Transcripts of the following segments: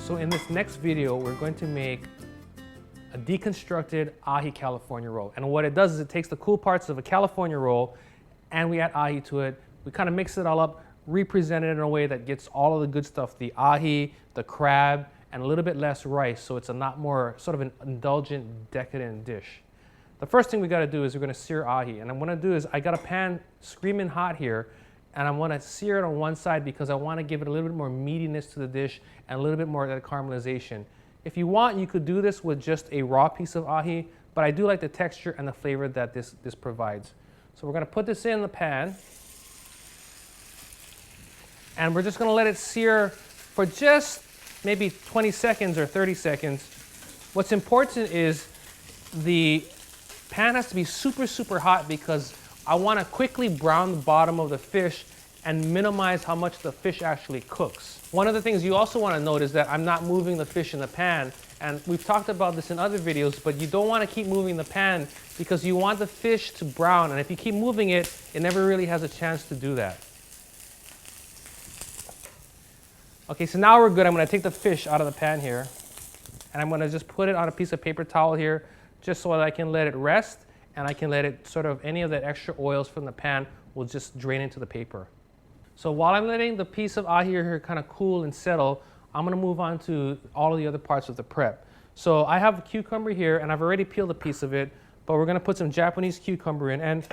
So in this next video, we're going to make a deconstructed ahi California roll. And what it does is it takes the cool parts of a California roll and we add ahi to it. We kind of mix it all up, represent it in a way that gets all of the good stuff, the ahi, the crab, and a little bit less rice, so it's a lot more sort of an indulgent, decadent dish. The first thing we got to do is we're going to sear ahi. And what I'm going to do is I got a pan screaming hot here, and I'm going to sear it on one side because I want to give it a little bit more meatiness to the dish and a little bit more of that caramelization. If you want, you could do this with just a raw piece of ahi, but I do like the texture and the flavor that this provides. So we're going to put this in the pan, and we're just going to let it sear for just maybe 20 seconds or 30 seconds. What's important is the pan has to be super, super hot because I want to quickly brown the bottom of the fish and minimize how much the fish actually cooks. One of the things you also want to note is that I'm not moving the fish in the pan, and we've talked about this in other videos, but you don't want to keep moving the pan because you want the fish to brown, and if you keep moving it, it never really has a chance to do that. Okay, so now we're good. I'm going to take the fish out of the pan here, and I'm going to just put it on a piece of paper towel here just so that I can let it rest, and I can let it sort of, any of that extra oils from the pan will just drain into the paper. So while I'm letting the piece of ahi here kind of cool and settle, I'm going to move on to all of the other parts of the prep. So I have a cucumber here, and I've already peeled a piece of it, but we're going to put some Japanese cucumber in. And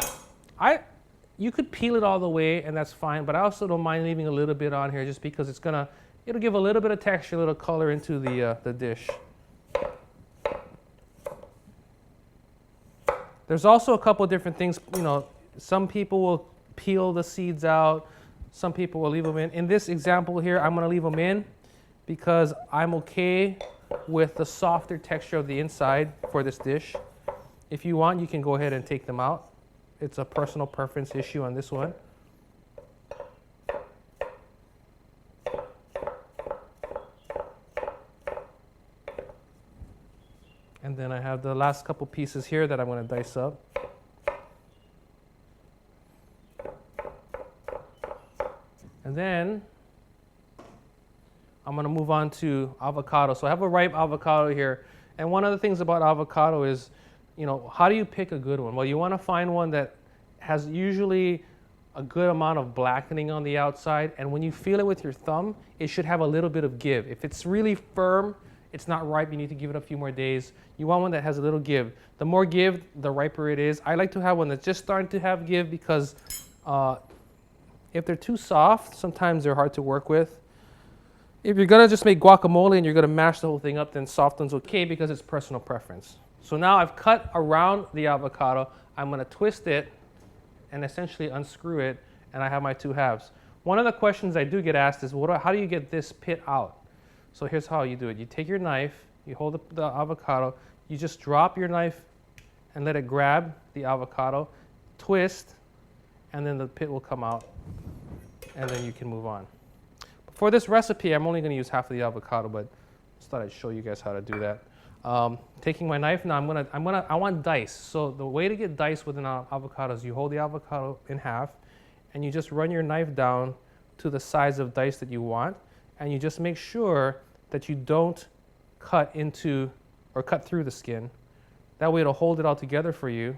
you could peel it all the way, and that's fine, but I also don't mind leaving a little bit on here just because it'll give a little bit of texture, a little color into the dish. There's also a couple of different things, some people will peel the seeds out, some people will leave them in. In this example here, I'm gonna leave them in because I'm okay with the softer texture of the inside for this dish. If you want, you can go ahead and take them out. It's a personal preference issue on this one. And then I have the last couple pieces here that I'm going to dice up. And then I'm going to move on to avocado. So I have a ripe avocado here. And one of the things about avocado is, how do you pick a good one? Well, you want to find one that has usually a good amount of blackening on the outside. And when you feel it with your thumb, it should have a little bit of give. If it's really firm, it's not ripe, you need to give it a few more days. You want one that has a little give. The more give, the riper it is. I like to have one that's just starting to have give because if they're too soft, sometimes they're hard to work with. If you're gonna just make guacamole and you're gonna mash the whole thing up, then soft one's okay because it's personal preference. So now I've cut around the avocado. I'm gonna twist it and essentially unscrew it, and I have my two halves. One of the questions I do get asked is, how do you get this pit out? So here's how you do it. You take your knife, you hold the avocado, you just drop your knife and let it grab the avocado, twist, and then the pit will come out, and then you can move on. For this recipe, I'm only going to use half of the avocado, but I just thought I'd show you guys how to do that. Taking my knife now, I want dice. So the way to get dice with an avocado is you hold the avocado in half, and you just run your knife down to the size of dice that you want, and you just make sure that you don't cut into or cut through the skin. That way it'll hold it all together for you,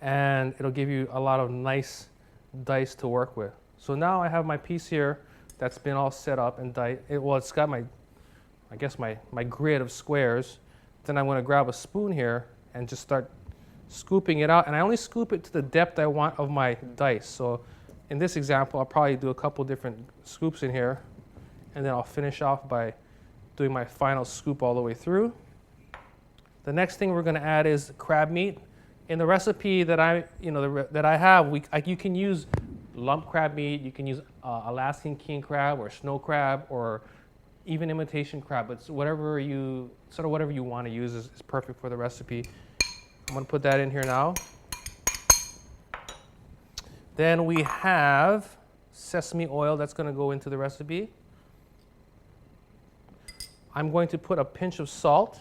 and it'll give you a lot of nice dice to work with. So now I have my piece here that's been all set up and diced. It's got my grid of squares. Then I'm going to grab a spoon here and just start scooping it out, and I only scoop it to the depth I want of my dice. So in this example, I'll probably do a couple different scoops in here, and then I'll finish off by doing my final scoop all the way through. The next thing we're going to add is crab meat. In the recipe that I have, you can use lump crab meat, you can use Alaskan king crab or snow crab or even imitation crab. But whatever you want to use is perfect for the recipe. I'm going to put that in here now. Then we have sesame oil that's going to go into the recipe. I'm going to put a pinch of salt.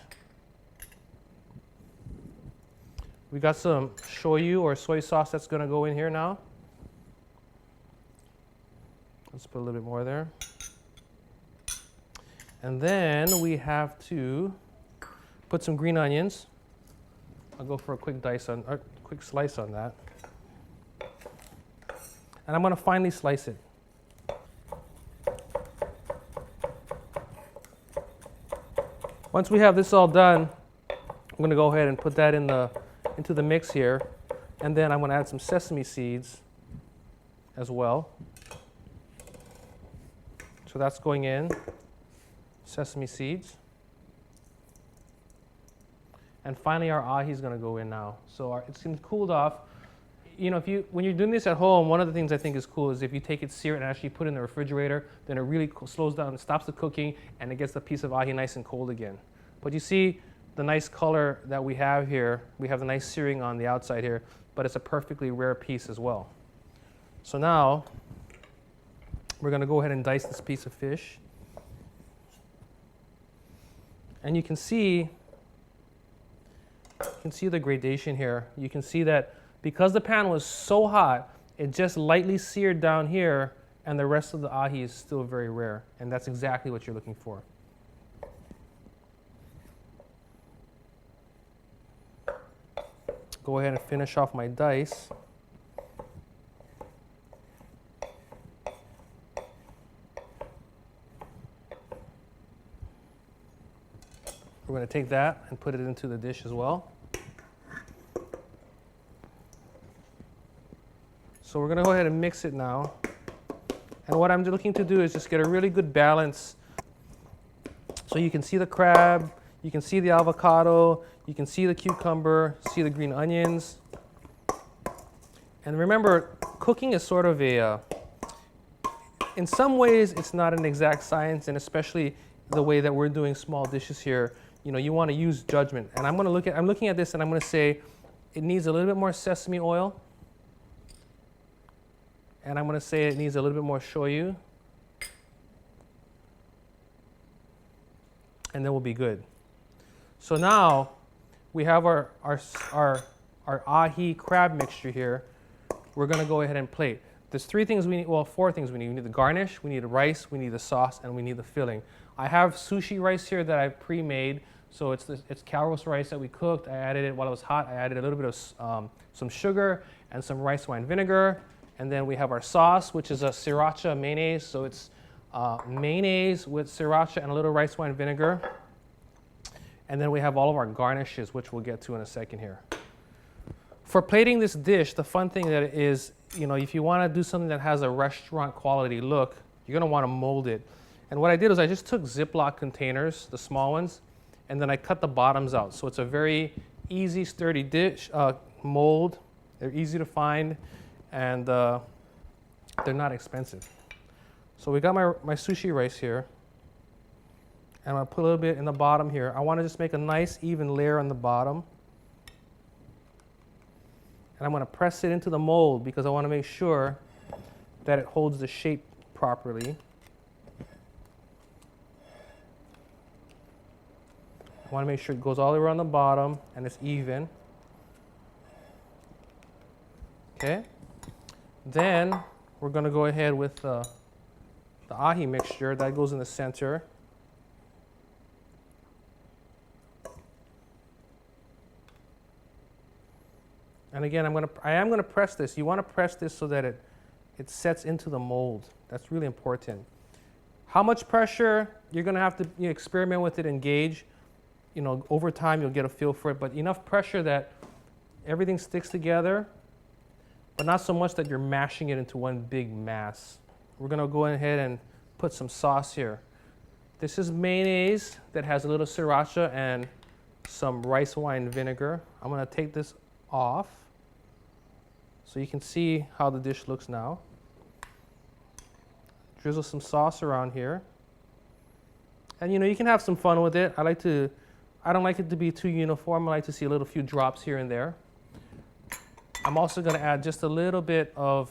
We got some shoyu or soy sauce that's going to go in here now. Let's put a little bit more there. And then we have to put some green onions. I'll go for a quick quick slice on that. And I'm going to finely slice it. Once we have this all done, I'm going to go ahead and put that into the mix here. And then I'm going to add some sesame seeds as well. So that's going in, sesame seeds. And finally our ahi is going to go in now. So it's cooled off. You know, when you're doing this at home, one of the things I think is cool is if you take it, sear it, and actually put it in the refrigerator, then it really slows down, it stops the cooking, and it gets the piece of ahi nice and cold again. But you see the nice color that we have here. We have the nice searing on the outside here, but it's a perfectly rare piece as well. So now we're going to go ahead and dice this piece of fish. And you can see the gradation here. You can see that because the pan was so hot, it just lightly seared down here, and the rest of the ahi is still very rare. And that's exactly what you're looking for. Go ahead and finish off my dice. We're going to take that and put it into the dish as well. So we're going to go ahead and mix it now. And what I'm looking to do is just get a really good balance. So you can see the crab, you can see the avocado, you can see the cucumber, see the green onions. And remember, cooking is sort of in some ways it's not an exact science, and especially the way that we're doing small dishes here, you know, you want to use judgment. And I'm looking at this and I'm going to say it needs a little bit more sesame oil. And I'm going to say it needs a little bit more shoyu. And then we'll be good. So now we have our ahi crab mixture here. We're going to go ahead and plate. There's four things we need. We need the garnish, we need the rice, we need the sauce, and we need the filling. I have sushi rice here that I've pre-made. So it's calros rice that we cooked. I added it while it was hot. I added a little bit of some sugar and some rice wine vinegar. And then we have our sauce, which is a sriracha mayonnaise. So it's mayonnaise with sriracha and a little rice wine vinegar. And then we have all of our garnishes, which we'll get to in a second here. For plating this dish, the fun thing that is, you know, if you want to do something that has a restaurant quality look, you're going to want to mold it. And what I did was I just took Ziploc containers, the small ones, and then I cut the bottoms out. So it's a very easy, sturdy dish mold. They're easy to find, and they're not expensive. So we got my sushi rice here. And I'm going to put a little bit in the bottom here. I want to just make a nice, even layer on the bottom. And I'm going to press it into the mold because I want to make sure that it holds the shape properly. I want to make sure it goes all the way around the bottom and it's even. Okay. Then we're going to go ahead with the ahi mixture that goes in the center. And again, I am going to press this. You want to press this so that it sets into the mold. That's really important. How much pressure? You're going to have to experiment with it and gauge. You know, over time you'll get a feel for it, but enough pressure that everything sticks together, but not so much that you're mashing it into one big mass. We're going to go ahead and put some sauce here. This is mayonnaise that has a little sriracha and some rice wine vinegar. I'm going to take this off so you can see how the dish looks now. Drizzle some sauce around here. And you know, you can have some fun with it. I don't like it to be too uniform. I like to see a few drops here and there. I'm also going to add just a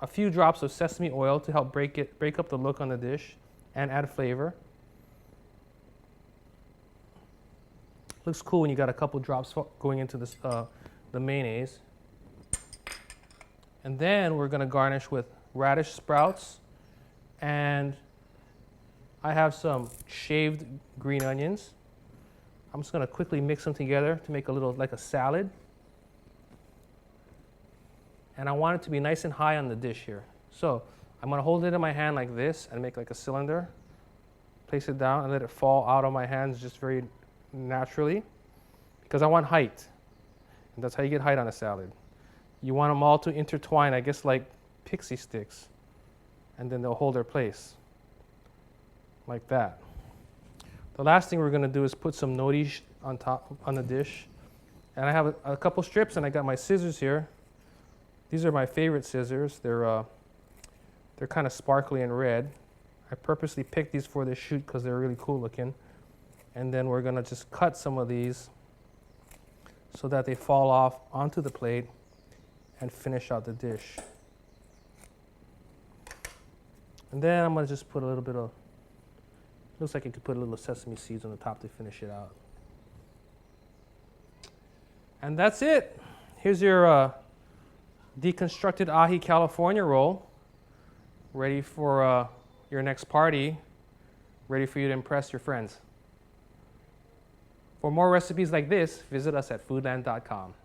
few drops of sesame oil to help break up the look on the dish and add flavor. Looks cool when you got a couple drops going into this, the mayonnaise. And then we're going to garnish with radish sprouts and I have some shaved green onions. I'm just gonna quickly mix them together to make a little, like a salad. And I want it to be nice and high on the dish here. So I'm gonna hold it in my hand like this and make like a cylinder. Place it down and let it fall out of my hands just very naturally, because I want height. And that's how you get height on a salad. You want them all to intertwine, I guess like pixie sticks. And then they'll hold their place. Like that. The last thing we're gonna do is put some nori on top, on the dish. And I have a couple strips and I got my scissors here. These are my favorite scissors. They're kind of sparkly and red. I purposely picked these for this shoot because they're really cool looking. And then we're gonna just cut some of these so that they fall off onto the plate and finish out the dish. And then I'm gonna just put a little bit of, looks like you could put a little sesame seeds on the top to finish it out. And that's it. Here's your deconstructed ahi California roll, ready for your next party, ready for you to impress your friends. For more recipes like this, visit us at foodland.com.